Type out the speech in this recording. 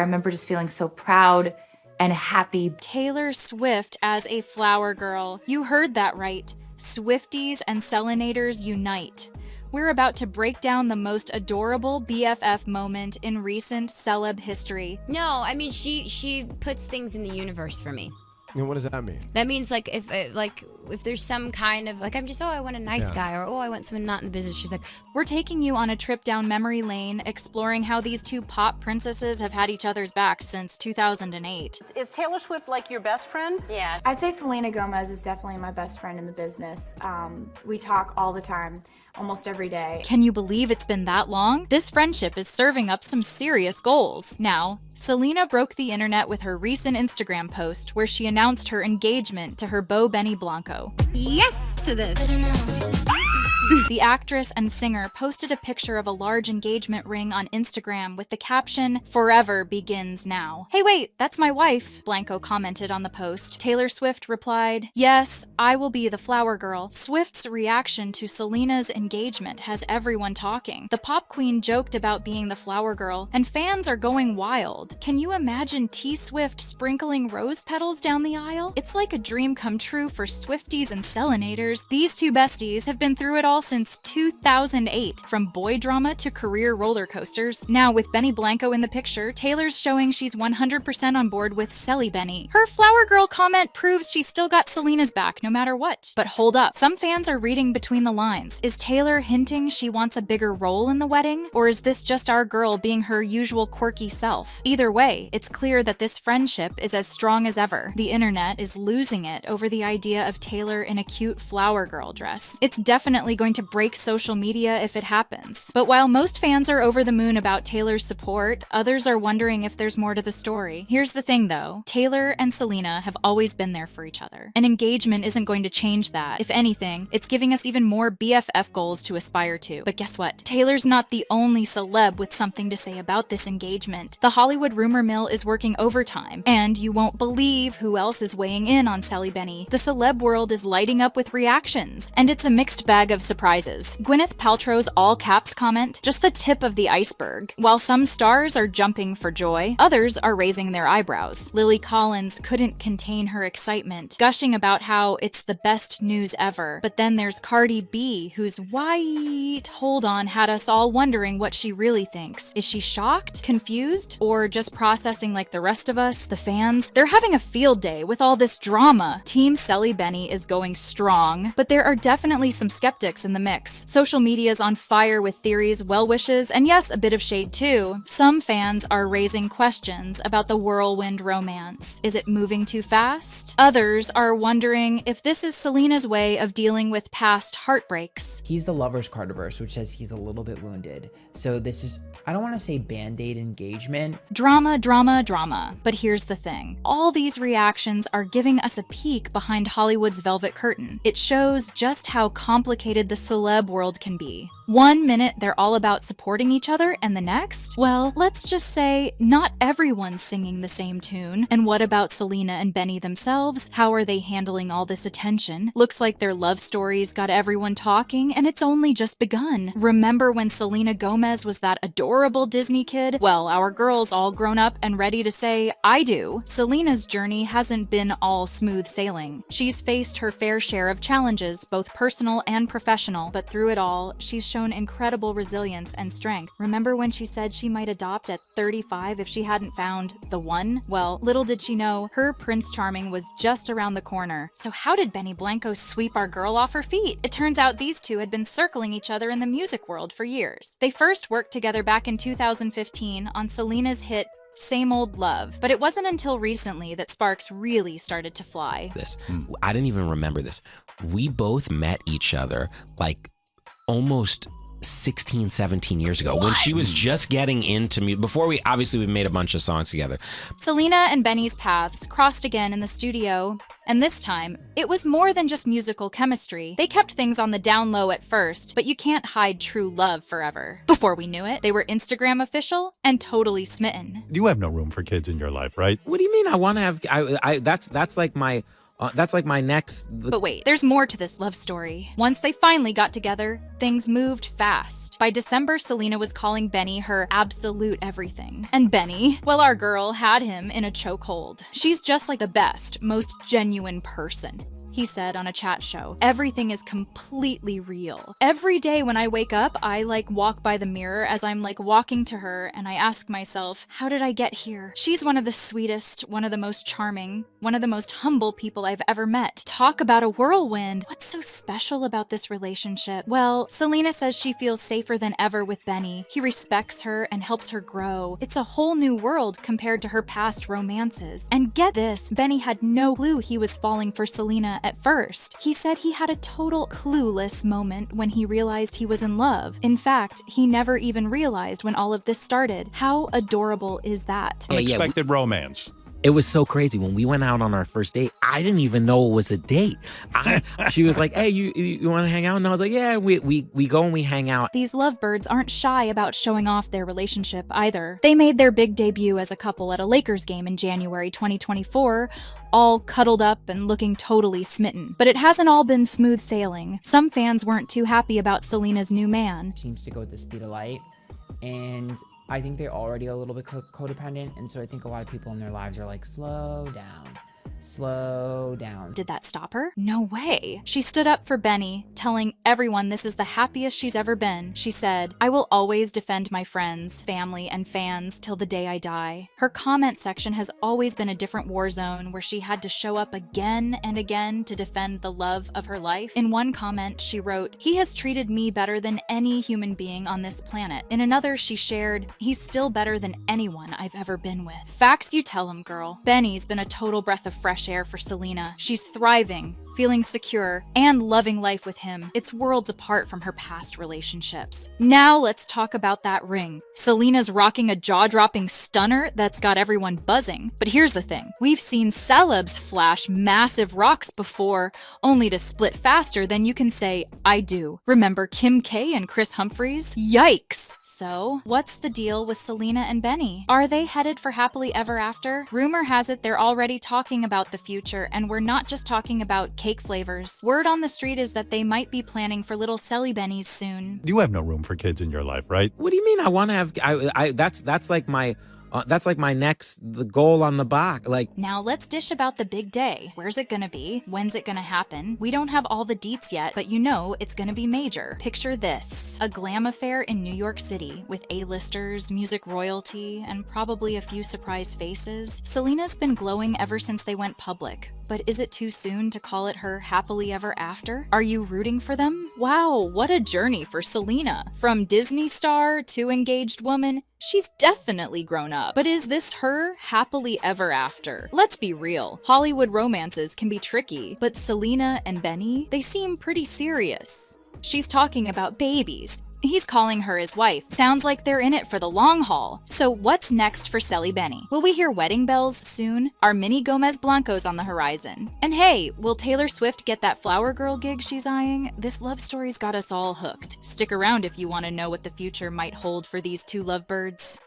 I remember just feeling so proud and happy. Taylor Swift as a flower girl. You heard that right. Swifties and Selenators unite. We're about to break down the most adorable BFF moment in recent celeb history. No, I mean, she puts things in the universe for me. And what does that mean? That means if there's some kind of I'm just I want a nice guy, or I want someone not in the business. She's like, we're taking you on a trip down memory lane, exploring how these two pop princesses have had each other's backs since 2008. Is Taylor Swift like your best friend? yeah. I'd say Selena Gomez is definitely my best friend in the business. We talk all the time, almost every day. Can you believe it's been that long? This friendship is serving up some serious goals. Now, Selena broke the internet with her recent Instagram post where she announced her engagement to her beau Benny Blanco. Yes to this. The actress and singer posted a picture of a large engagement ring on Instagram with the caption, "Forever begins now." "Hey wait, that's my wife," Blanco commented on the post. Taylor Swift replied, "Yes, I will be the flower girl." Swift's reaction to Selena's engagement has everyone talking. The pop queen joked about being the flower girl, and fans are going wild. Can you imagine T Swift sprinkling rose petals down the aisle? It's like a dream come true for Swifties and Selenators. These two besties have been through it all since 2008, from boy drama to career roller coasters. Now, with Benny Blanco in the picture, Taylor's showing she's 100% on board with Selly Benny. Her flower girl comment proves she's still got Selena's back no matter what. But hold up, some fans are reading between the lines. Is Taylor hinting she wants a bigger role in the wedding? Or is this just our girl being her usual quirky self? Either way, it's clear that this friendship is as strong as ever. The internet is losing it over the idea of Taylor in a cute flower girl dress. It's definitely going to break social media if it happens. But while most fans are over the moon about Taylor's support, others are wondering if there's more to the story. Here's the thing though, Taylor and Selena have always been there for each other. An engagement isn't going to change that. If anything, it's giving us even more BFF goals to aspire to. But guess what? Taylor's not the only celeb with something to say about this engagement. The Hollywood rumor mill is working overtime, and you won't believe who else is weighing in on Selly Benny. The celeb world is lighting up with reactions, and it's a mixed bag of surprises. Gwyneth Paltrow's all-caps comment, just the tip of the iceberg. While some stars are jumping for joy, others are raising their eyebrows. Lily Collins couldn't contain her excitement, gushing about how it's the best news ever. But then there's Cardi B, whose white hold on had us all wondering what she really thinks. Is she shocked, confused, or just processing like the rest of us, the fans? They're having a field day with all this drama. Team Selly Benny is going strong, but there are definitely some skeptics in the mix. Social media is on fire with theories, well wishes, and yes, a bit of shade too. Some fans are raising questions about the whirlwind romance. Is it moving too fast? Others are wondering if this is Selena's way of dealing with past heartbreaks. He's the lover's cardiverse, which says he's a little bit wounded. So this is, I don't want to say band-aid engagement. Drama, drama, drama. But here's the thing. All these reactions are giving us a peek behind Hollywood's velvet curtain. It shows just how complicated the celeb world can be. One minute they're all about supporting each other, and the next? Well, let's just say not everyone's singing the same tune. And what about Selena and Benny themselves? How are they handling all this attention? Looks like their love stories got everyone talking, and it's only just begun. Remember when Selena Gomez was that adorable Disney kid? Well, our girl's all grown up and ready to say, I do. Selena's journey hasn't been all smooth sailing. She's faced her fair share of challenges, both personal and professional, but through it all, she's shown incredible resilience and strength. Remember when she said she might adopt at 35 if she hadn't found the one? Well, little did she know, her Prince Charming was just around the corner. So how did Benny Blanco sweep our girl off her feet? It turns out these two had been circling each other in the music world for years. They first worked together back in 2015 on Selena's hit Same Old Love, but it wasn't until recently that sparks really started to fly. I didn't even remember this. We both met each other like almost 16, 17 years ago when she was just getting into music. Before we made a bunch of songs together. Selena and Benny's paths crossed again in the studio, and this time, it was more than just musical chemistry. They kept things on the down low at first, but you can't hide true love forever. Before we knew it, they were Instagram official and totally smitten. You have no room for kids in your life, right? What do you mean? I want to have, that's like my That's like my next. But wait, there's more to this love story. Once they finally got together, things moved fast. By December, Selena was calling Benny her absolute everything. And Benny, well, our girl had him in a chokehold. She's just like the best, most genuine person. He said on a chat show, everything is completely real. Every day when I wake up, I walk by the mirror as I'm walking to her and I ask myself, how did I get here? She's one of the sweetest, one of the most charming, one of the most humble people I've ever met. Talk about a whirlwind. What's so special about this relationship? Well, Selena says she feels safer than ever with Benny. He respects her and helps her grow. It's a whole new world compared to her past romances. And get this, Benny had no clue he was falling for Selena at first. He said he had a total clueless moment when he realized he was in love. In fact, he never even realized when all of this started. How adorable is that? Unexpected romance. It was so crazy. When we went out on our first date, I didn't even know it was a date. She was like, hey, you want to hang out? And I was like, yeah, we go and we hang out. These lovebirds aren't shy about showing off their relationship either. They made their big debut as a couple at a Lakers game in January 2024, all cuddled up and looking totally smitten. But it hasn't all been smooth sailing. Some fans weren't too happy about Selena's new man. Seems to go at the speed of light, and I think they're already a little bit codependent, and so I think a lot of people in their lives are like, slow down. Slow down. Did that stop her? No way. She stood up for Benny, telling everyone this is the happiest she's ever been. She said, I will always defend my friends, family, and fans till the day I die. Her comment section has always been a different war zone where she had to show up again and again to defend the love of her life. In one comment, she wrote, he has treated me better than any human being on this planet. In another, she shared, he's still better than anyone I've ever been with. Facts you tell him, girl. Benny's been a total breath of fresh air for Selena. She's thriving, feeling secure, and loving life with him. It's worlds apart from her past relationships. Now let's talk about that ring. Selena's rocking a jaw-dropping stunner that's got everyone buzzing. But here's the thing. We've seen celebs flash massive rocks before, only to split faster than you can say, I do. Remember Kim K and Chris Humphries? Yikes! So, what's the deal with Selena and Benny? Are they headed for happily ever after? Rumor has it they're already talking about the future, and we're not just talking about cake flavors. Word on the street is that they might be planning for little Selly Bennies soon. You have no room for kids in your life, right? What do you mean? I want to have. That's like my. That's like the goal on the box. Now let's dish about the big day. Where's it gonna be? When's it gonna happen? We don't have all the deets yet, but you know it's gonna be major. Picture this: a glam affair in New York City with A-listers, music royalty, and probably a few surprise faces. Selena's been glowing ever since they went public. But is it too soon to call it her happily ever after? Are you rooting for them? Wow, what a journey for Selena. From Disney star to engaged woman, she's definitely grown up. But is this her happily ever after? Let's be real. Hollywood romances can be tricky, but Selena and Benny, they seem pretty serious. She's talking about babies. He's calling her his wife. Sounds like they're in it for the long haul. So what's next for Selly Benny? Will we hear wedding bells soon? Are mini Gomez Blancos on the horizon? And hey, will Taylor Swift get that flower girl gig she's eyeing? This love story's got us all hooked. Stick around if you want to know what the future might hold for these two lovebirds.